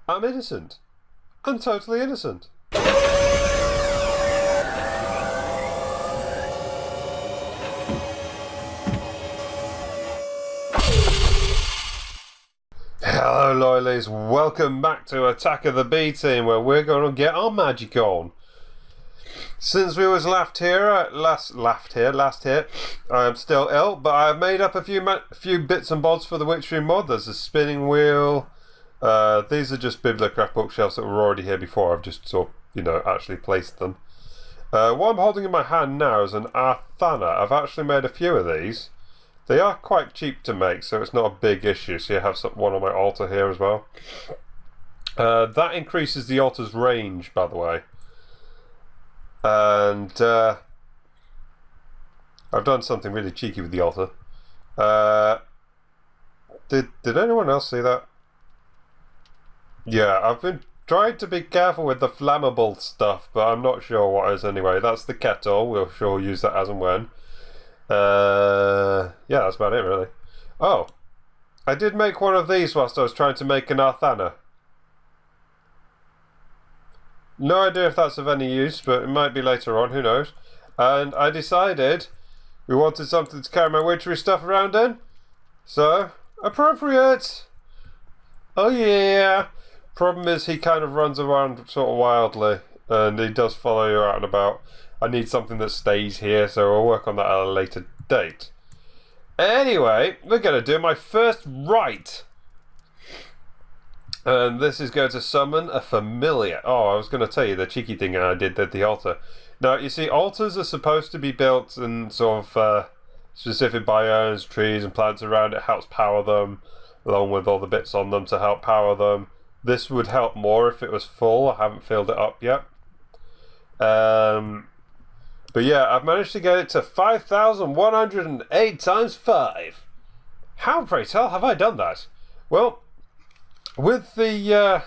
I'm innocent. I'm totally innocent. Hello loyalies, welcome back to Attack of the B Team, where we're going to get our magic on. Since we was last here, I am still ill, but I've made up a few bits and bobs for the Witchery mod. There's a spinning wheel. These are just Bibliocraft bookshelves that were already here before. I've just sort of, actually placed them. What I'm holding in my hand now is an Arthana. I've actually made a few of these. They are quite cheap to make, so it's not a big issue. So you have one on my altar here as well. That increases the altar's range, by the way. And I've done something really cheeky with the altar. Did anyone else see that? Yeah, I've been trying to be careful with the flammable stuff, but I'm not sure what is anyway. That's the kettle. We'll sure use that as and when. Yeah, that's about it really. Oh, I did make one of these whilst I was trying to make an Arthana. No idea if that's of any use, but it might be later on, who knows. And I decided we wanted something to carry my witchery stuff around in. So, appropriate! Oh yeah! Problem is he kind of runs around sort of wildly, and he does follow you out and about. I need something that stays here, so we'll work on that at a later date. Anyway, we're going to do my first rite. And this is going to summon a familiar. Oh, I was going to tell you the cheeky thing I did at the altar. Now, you see, altars are supposed to be built in sort of specific biomes, trees and plants around. It helps power them, along with all the bits on them to help power them. This would help more if it was full. I haven't filled it up yet. But yeah, I've managed to get it to 5,108 times 5. How, pray tell, have I done that? Well, with the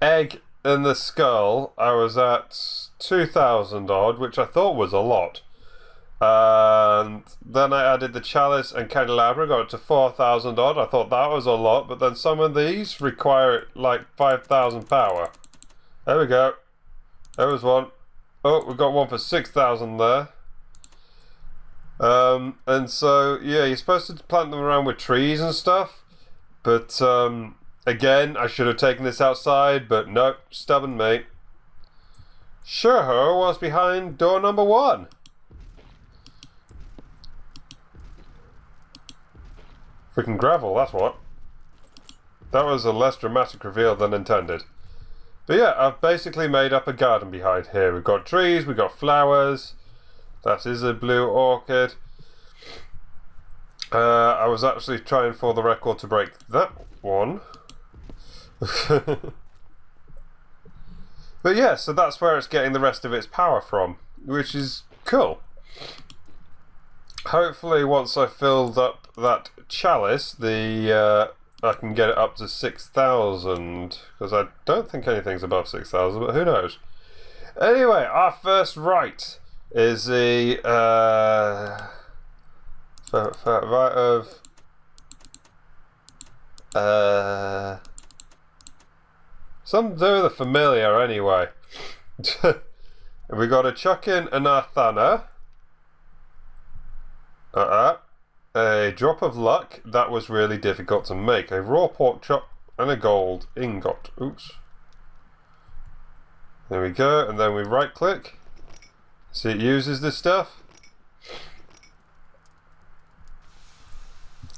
egg and the skull, I was at 2,000 odd, which I thought was a lot. And then I added the chalice and candelabra, got it to 4,000 odd. I thought that was a lot, but then some of these require like 5,000 power. There we go. There was one. Oh, we got one for 6,000 there. And so, yeah, you're supposed to plant them around with trees and stuff. But, again, I should have taken this outside, but nope, stubborn me. Sure was behind door number 1. Freaking gravel, that's what. That was a less dramatic reveal than intended. But yeah, I've basically made up a garden behind here. We've got trees, we've got flowers. That is a blue orchid. I was actually trying for the record to break that one. But yeah, so that's where it's getting the rest of its power from, which is cool. Hopefully once I've filled up that chalice, I can get it up to 6,000, because I don't think anything's above 6,000, but who knows. Anyway, our first rite is the rite of something to do with the familiar anyway. We got to chuck in an Arthana. A drop of luck. That was really difficult to make. A raw pork chop and a gold ingot. Oops. There we go, and then we right click. See, it uses this stuff.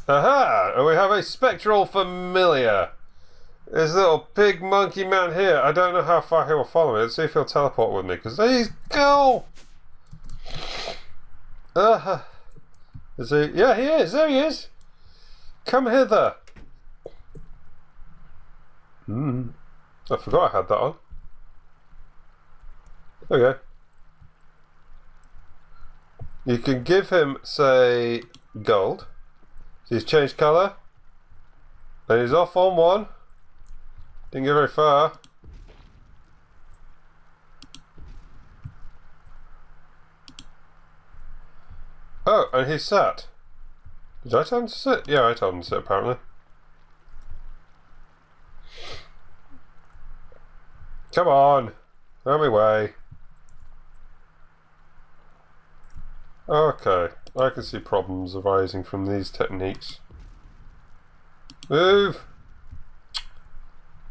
Aha! And we have a spectral familiar. This little pig monkey man here. I don't know how far he will follow me. Let's see if he'll teleport with me, because he's cool! Aha! Is he? Yeah, he is. There he is. Come hither. I forgot I had that on. Okay. You can give him, say, gold. So he's changed colour. And he's off on one. Didn't get very far. Oh, and he sat. Did I tell him to sit? Yeah, I told him to sit apparently. Come on. On my way. Okay. I can see problems arising from these techniques. Move!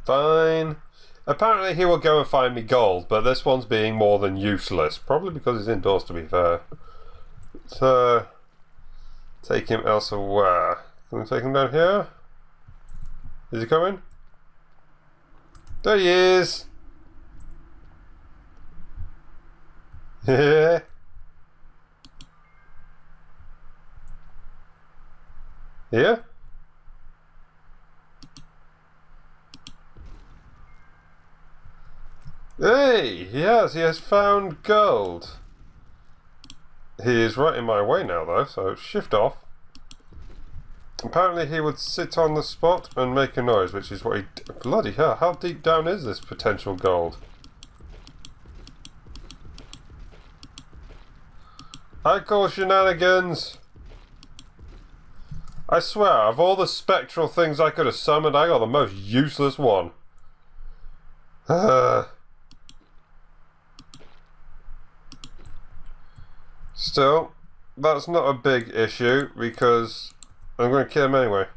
Fine. Apparently he will go and find me gold, but this one's being more than useless. Probably because he's indoors, to be fair. So, take him elsewhere. Can we take him down here? Is he coming? There he is! Yeah. Here? Hey! Yes, he has found gold. He is right in my way now though, so shift off. Apparently he would sit on the spot and make a noise, which is what he... Bloody hell, how deep down is this potential gold? I call shenanigans! I swear, of all the spectral things I could have summoned, I got the most useless one. Still, that's not a big issue, because I'm going to kill him anyway.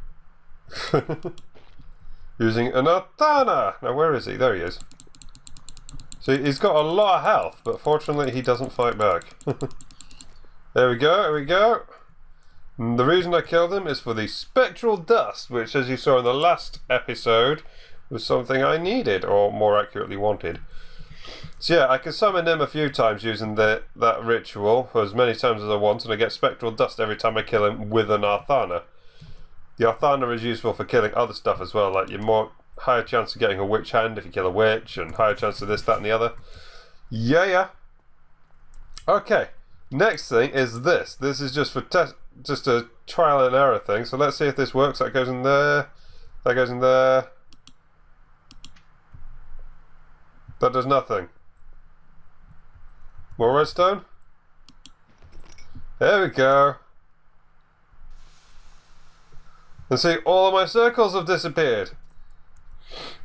Using an Arthana! Now where is he? There he is. See, he's got a lot of health, but fortunately he doesn't fight back. There we go, there we go. And the reason I killed him is for the spectral dust, which, as you saw in the last episode, was something I needed, or more accurately wanted. So yeah, I can summon him a few times using that ritual, for as many times as I want, and I get spectral dust every time I kill him with an Arthana. The Arthana is useful for killing other stuff as well, like your more higher chance of getting a witch hand if you kill a witch, and higher chance of this, that, and the other. Yeah. Okay, next thing is this. This is just for just a trial and error thing, so let's see if this works. That goes in there, that goes in there. That does nothing. More redstone? There we go. And see, all of my circles have disappeared.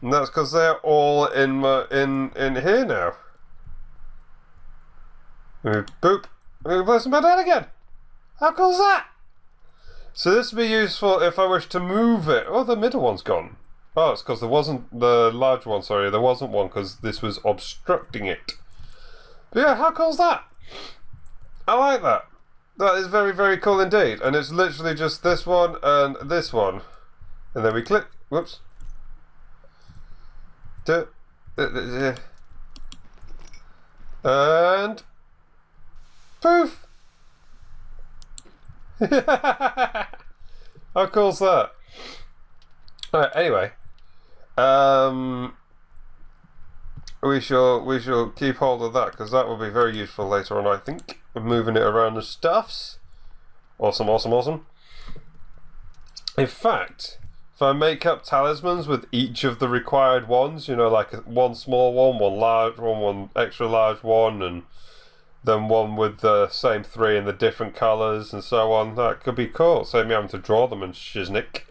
And that's because they're all in here now. Boop. Place them back down again. How cool is that? So this would be useful if I wish to move it. Oh, the middle one's gone. Oh, it's because there wasn't the large one, sorry, there wasn't one because this was obstructing it. But yeah, how cool is that? I like that. That is very, very cool indeed. And it's literally just this one and this one. And then we click, whoops. And poof! How cool's that? Alright, anyway. We shall keep hold of that, because that will be very useful later on, I think. Moving it around the stuffs. Awesome, awesome, awesome. In fact, if I make up talismans with each of the required ones, you know, like one small one, one large one, one extra large one, and then one with the same three in the different colours and so on, that could be cool. Save me having to draw them and shiznick.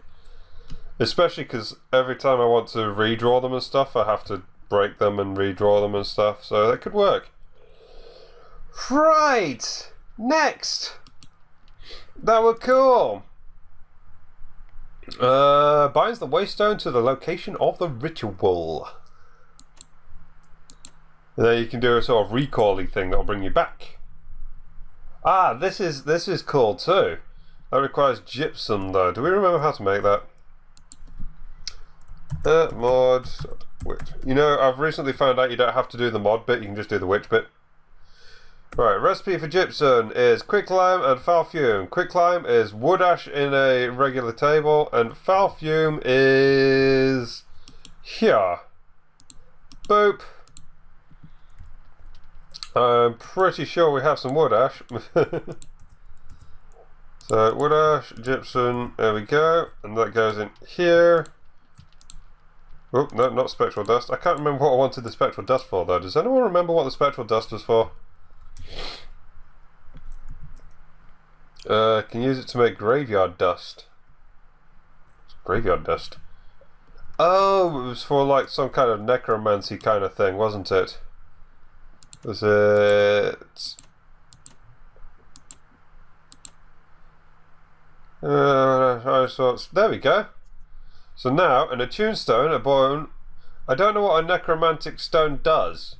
Especially because every time I want to redraw them and stuff, I have to break them and redraw them and stuff, so that could work. Right! Next! That was cool! Binds the waystone to the location of the ritual. And then you can do a sort of recall-y thing that'll bring you back. Ah, this is cool too. That requires gypsum though. Do we remember how to make that? Mod witch. You know, I've recently found out you don't have to do the mod bit, you can just do the witch bit. Right, recipe for gypsum is quicklime and foul fume. Quicklime is wood ash in a regular table, and foul fume is here. Boop. I'm pretty sure we have some wood ash. So wood ash, gypsum, there we go, and that goes in here. Oh, no, not spectral dust. I can't remember what I wanted the spectral dust for though. Does anyone remember what the spectral dust was for? Can use it to make graveyard dust. It's graveyard dust. Oh Oh, it was for like some kind of necromancy kind of thing, wasn't it? Was it... there we go. So now, an attuned stone, a bone... I don't know what a necromantic stone does.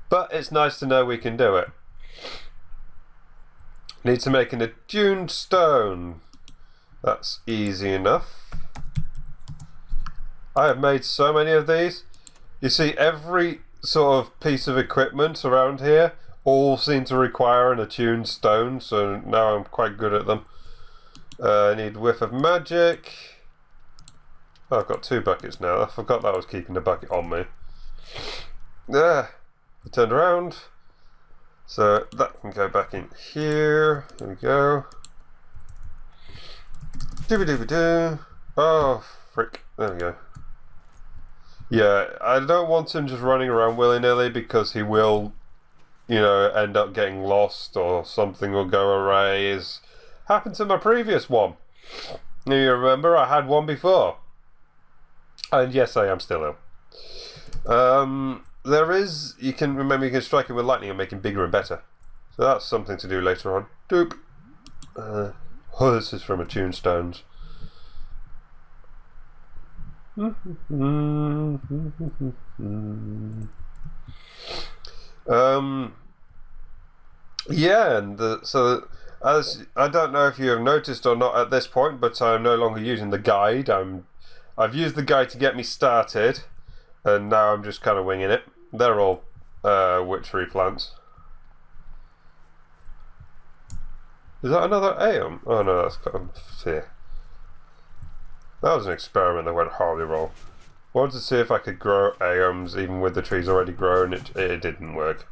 But it's nice to know we can do it. Need to make an attuned stone. That's easy enough. I have made so many of these. You see, every sort of piece of equipment around here all seem to require an attuned stone, so now I'm quite good at them. I need whiff of magic. Oh, I've got 2 buckets now. I forgot that I was keeping the bucket on me. There. I turned around. So that can go back in here. There we go. Dooby-dooby-doo. Oh, frick. There we go. Yeah, I don't want him just running around willy-nilly because he will, you know, end up getting lost or something will go awry. As happened to my previous one. You remember, I had one before. And yes, I am still ill. There is, you can strike him with lightning and make him bigger and better. So that's something to do later on. Doop. Oh, this is from attuned stones. Yeah, and so as I don't know if you have noticed or not at this point, but I'm no longer using the guide. I've used the guide to get me started, and now I'm just kind of winging it. They're all witchery plants. Is that another aeon? Oh no, that's kind of here. That was an experiment that went horribly wrong. Wanted to see if I could grow aeons even with the trees already grown. It didn't work.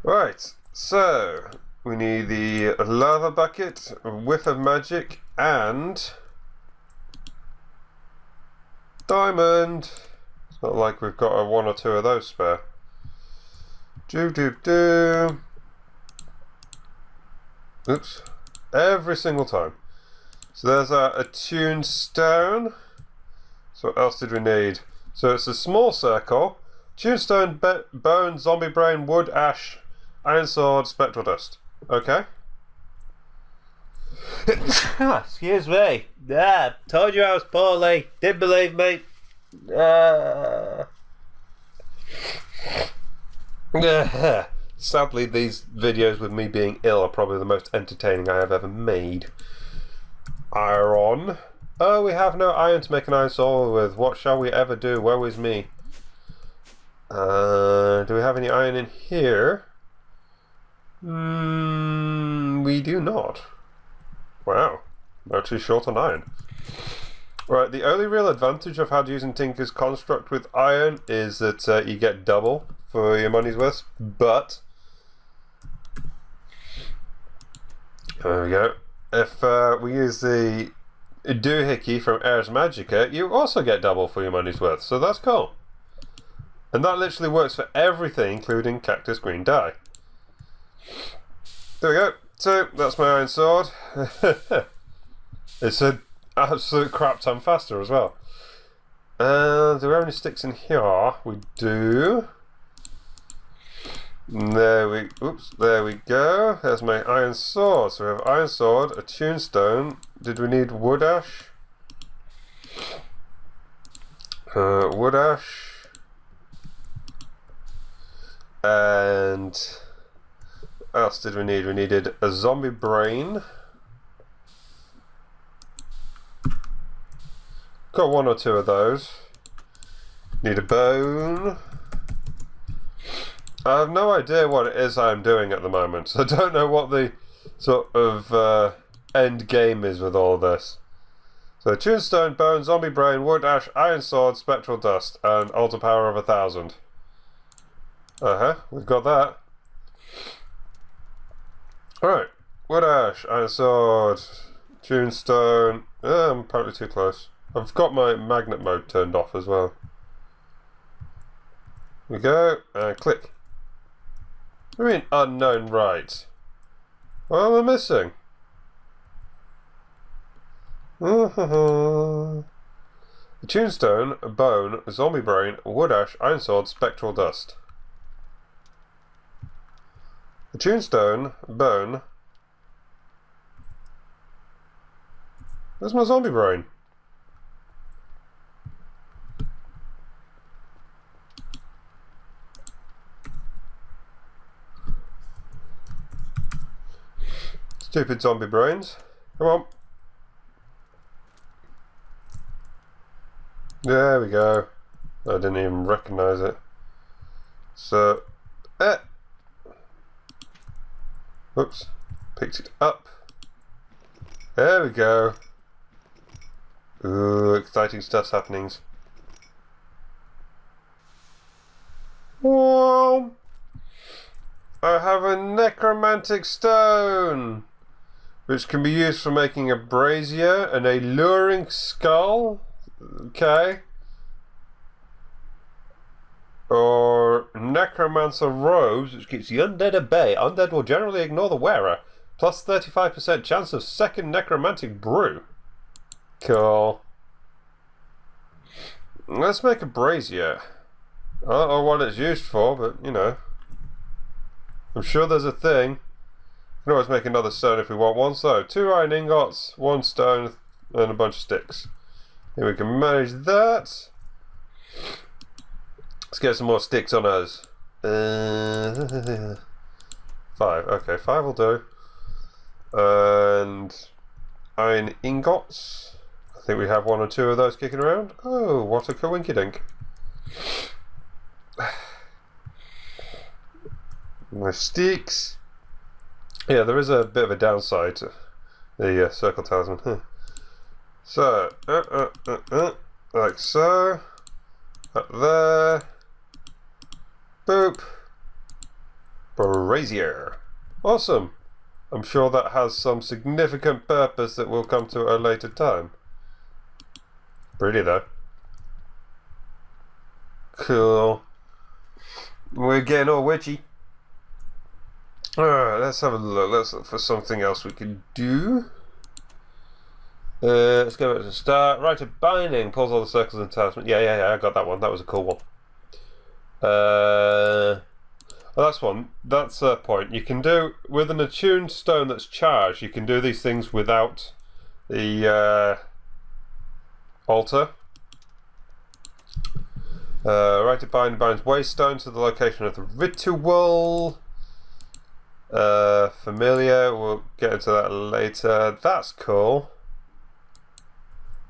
Right, so we need the lava bucket, a whiff of magic, and diamond. It's not like we've got a 1 or 2 of those spare. Doo. Oops. Every single time. So there's our attuned stone. So what else did we need? So it's a small circle. Attuned stone, bone, zombie brain, wood, ash, iron sword, spectral dust. Okay. Excuse me. Told you I was poorly. Didn't believe me. Sadly, these videos with me being ill are probably the most entertaining I have ever made. Iron. Oh, we have no iron to make an iron sword with. What shall we ever do? Woe is me. Do we have any iron in here? We do not. Wow. No too short on iron. Right, the only real advantage I've had using Tinker's Construct with iron is that you get double for your money's worth, but there we go. If we use the doohickey from Ars Magica, you also get double for your money's worth, so that's cool. And that literally works for everything, including cactus green dye. There we go. So, that's my iron sword. It's an absolute crap ton faster as well. Do we have any sticks in here? We do. There we go. There's my iron sword. So we have iron sword, a tombstone. Did we need wood ash? Wood ash. And what else did we need? We needed a zombie brain. Got 1 or 2 of those. Need a bone. I have no idea what it is I'm doing at the moment, so I don't know what the sort of end game is with all this. So tombstone, bone, zombie brain, wood ash, iron sword, spectral dust, and altar power of 1000. We've got that. Alright, wood ash, iron sword, tombstone. I'm apparently too close. I've got my magnet mode turned off as well. We go, and click. What do you mean unknown right? What am I missing? A tunestone, a bone, a zombie brain, a wood ash, iron sword, spectral dust. A tunestone, a bone. Where's my zombie brain? Stupid zombie brains. Come on. There we go. I didn't even recognise it. So, whoops. Picked it up. There we go. Ooh, exciting stuff's happening. Whoa! I have a necromantic stone, which can be used for making a brazier and a luring skull. Okay. Or necromancer robes, which keeps the undead at bay. Undead will generally ignore the wearer. Plus 35% chance of second necromantic brew. Cool. Let's make a brazier. I don't know what it's used for, but you know. I'm sure there's a thing. We can always make another stone if we want one. So, 2 iron ingots, 1 stone, and a bunch of sticks. Here we can manage that. Let's get some more sticks on us. 5. Okay, 5 will do. And iron ingots. I think we have 1 or 2 of those kicking around. Oh, what a coinkydink. My sticks. Yeah, there is a bit of a downside to the circle talisman. So, like so. Up there. Boop. Brazier. Awesome. I'm sure that has some significant purpose that we'll come to at a later time. Pretty though. Cool. We're getting all witchy. Alright, let's have a look. Let's look for something else we can do. Let's go back to the start. Rite of binding. Pulls all the circles and talisman. Yeah, I got that one. That was a cool one. Oh, that's one. That's a point. You can do, with an attuned stone that's charged, you can do these things without the altar. Rite of binding binds waystone to the location of the ritual. Familiar, we'll get into that later. That's cool.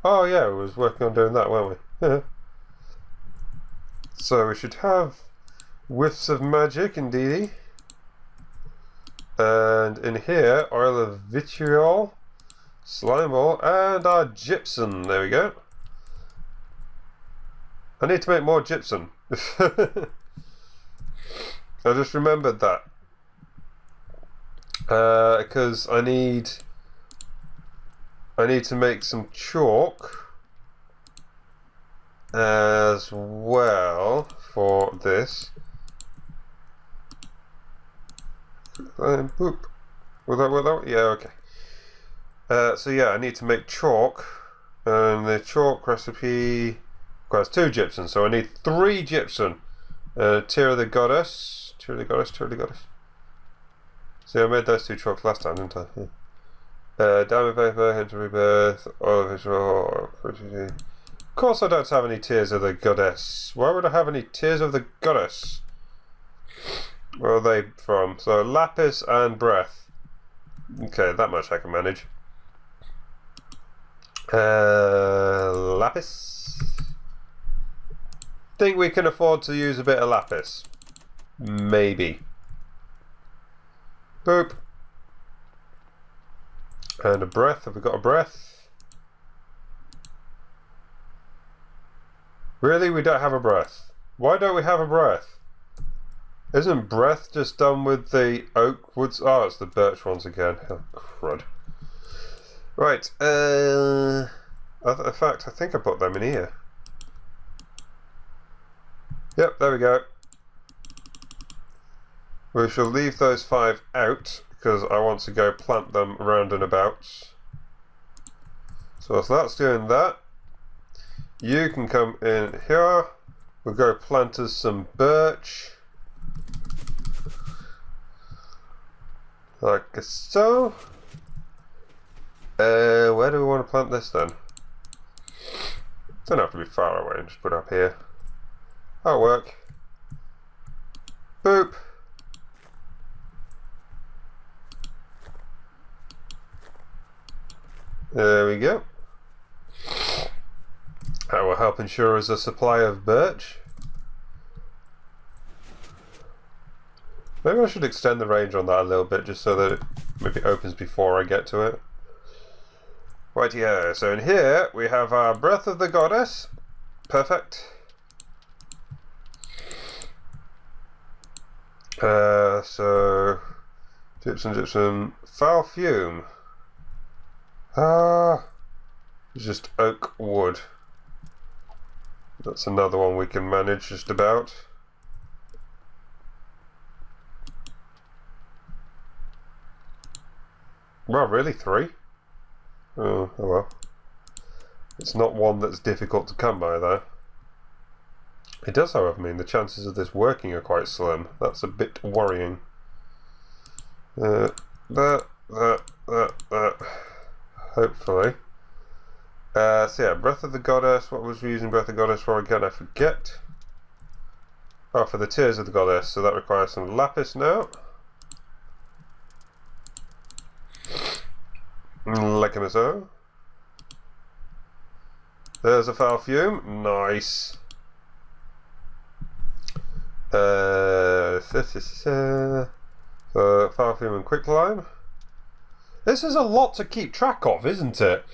Oh yeah, we was working on doing that, weren't we? So we should have whiffs of magic, indeedy. And in here, oil of vitriol, slime ball, and our gypsum. There we go. I need to make more gypsum. I just remembered that. Because I need to make some chalk as well for this. Boop. Will that? Yeah, okay. So yeah, I need to make chalk, and the chalk recipe requires 2 gypsum, so I need 3 gypsum. Tear of the goddess. See, I made those 2 chalks last time, didn't I? Yeah. Diamond paper, hint of rebirth, oil of visual. Of course I don't have any tears of the goddess. Why would I have any tears of the goddess? Where are they from? So lapis and breath. Okay, that much I can manage. Lapis. Think we can afford to use a bit of lapis. Maybe. Boop. And a breath. Have we got a breath? Really? We don't have a breath. Why don't we have a breath? Isn't breath just done with the oak woods? Oh, it's the birch ones again. Oh, crud. Right. In fact, I think I put them in here. Yep, there we go. We shall leave those 5 out because I want to go plant them round and about. So if that's doing that, You can come in here. We'll go plant us some birch. Like so. Where do we want to plant this then? Don't have to be far away, and just put it up here. That'll work. Boop. There we go. That will help ensure us a supply of birch. Maybe I should extend the range on that a little bit just so that it maybe opens before I get to it. Right here, so in here we have our Breath of the Goddess. Perfect. So gypsum, foul fume. It's just oak wood. That's another one we can manage just about. Well, really, 3? Oh well. It's not one that's difficult to come by, though. It does, however, mean the chances of this working are quite slim. That's a bit worrying. Hopefully. So yeah, Breath of the Goddess. What was we using Breath of the Goddess for again? I forget. Oh, for the Tears of the Goddess. So that requires some lapis now. Like so. There's a foul fume. Nice. So foul fume and quicklime. This is a lot to keep track of, isn't it?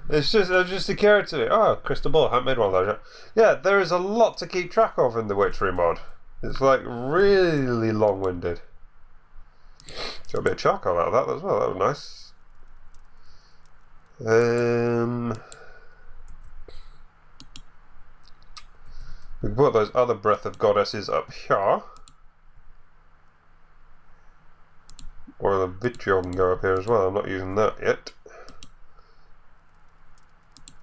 It's just occurred to me. Oh, crystal ball. I haven't made one of those yet. Yeah, there is a lot to keep track of in the Witchery mod. It's like really long-winded. Got a bit of charcoal out of that as well. That was nice. We can put those other Breath of Goddesses up here. Or the vitriol can go up here as well. I'm not using that yet.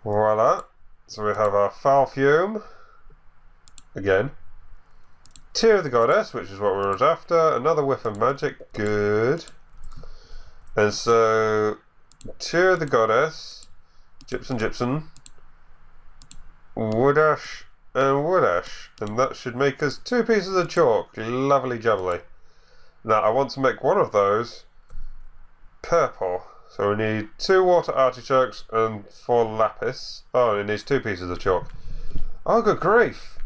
Voila. So we have our foul fume. Again. Tear of the Goddess, which is what we were after. Another whiff of magic. Good. And so Tear of the Goddess, gypsum, wood ash, and wood ash. And that should make us 2 pieces of chalk. Lovely jubbly. Now I want to make one of those purple. So we need 2 water artichokes and 4 lapis. Oh, and it needs 2 pieces of chalk. Oh, good grief.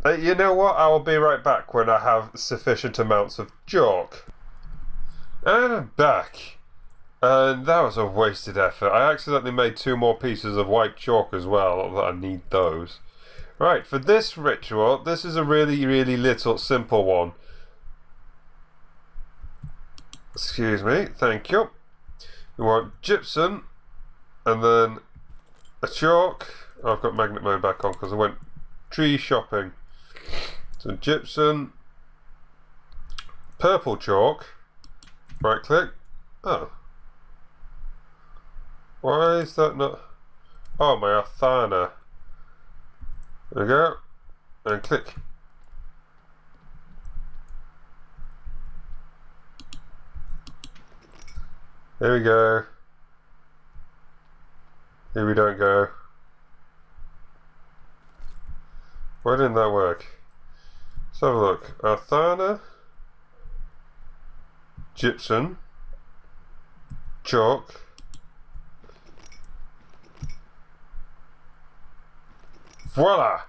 You know what? I will be right back when I have sufficient amounts of chalk. And I'm back. And that was a wasted effort. I accidentally made 2 more pieces of white chalk as well. Not that I need those. Right, for this ritual, this is a really little simple one. Excuse me, thank you. We want gypsum, and then a chalk. Oh, I've got magnet mode back on because I went tree shopping. So gypsum, purple chalk, right click. Oh. Why is that not? Oh, my Athana. There we go. And click. Here we go. Here we don't go. Why didn't that work? Let's have a look. Athana, gypsum, chalk, voila!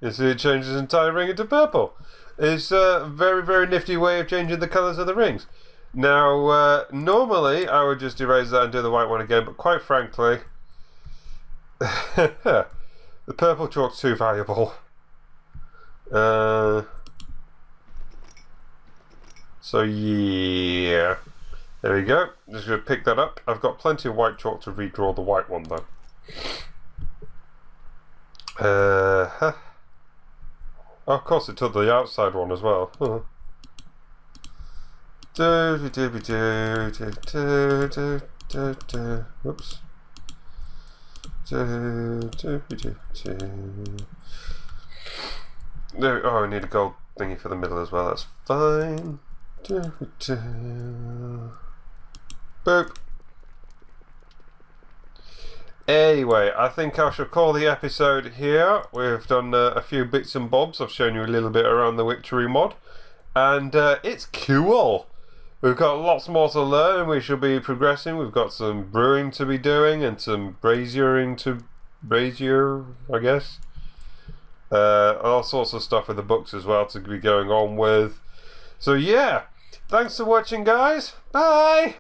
You see it changes the entire ring into purple. It's a very nifty way of changing the colours of the rings. Now, normally I would just erase that and do the white one again, but quite frankly, the purple chalk's too valuable. So yeah, there we go. Just going to pick that up. I've got plenty of white chalk to redraw the white one though. Oh, of course it took the outside one as well. Oops. There, oh, I need a gold thingy for the middle as well. That's fine. Boop. Anyway, I think I shall call the episode here. We've done a few bits and bobs. I've shown you a little bit around the Witchery mod, and it's cool. We've got lots more to learn. We shall be progressing. We've got some brewing to be doing and some brazier, I guess. All sorts of stuff with the books as well to be going on with. So yeah, thanks for watching, guys. Bye.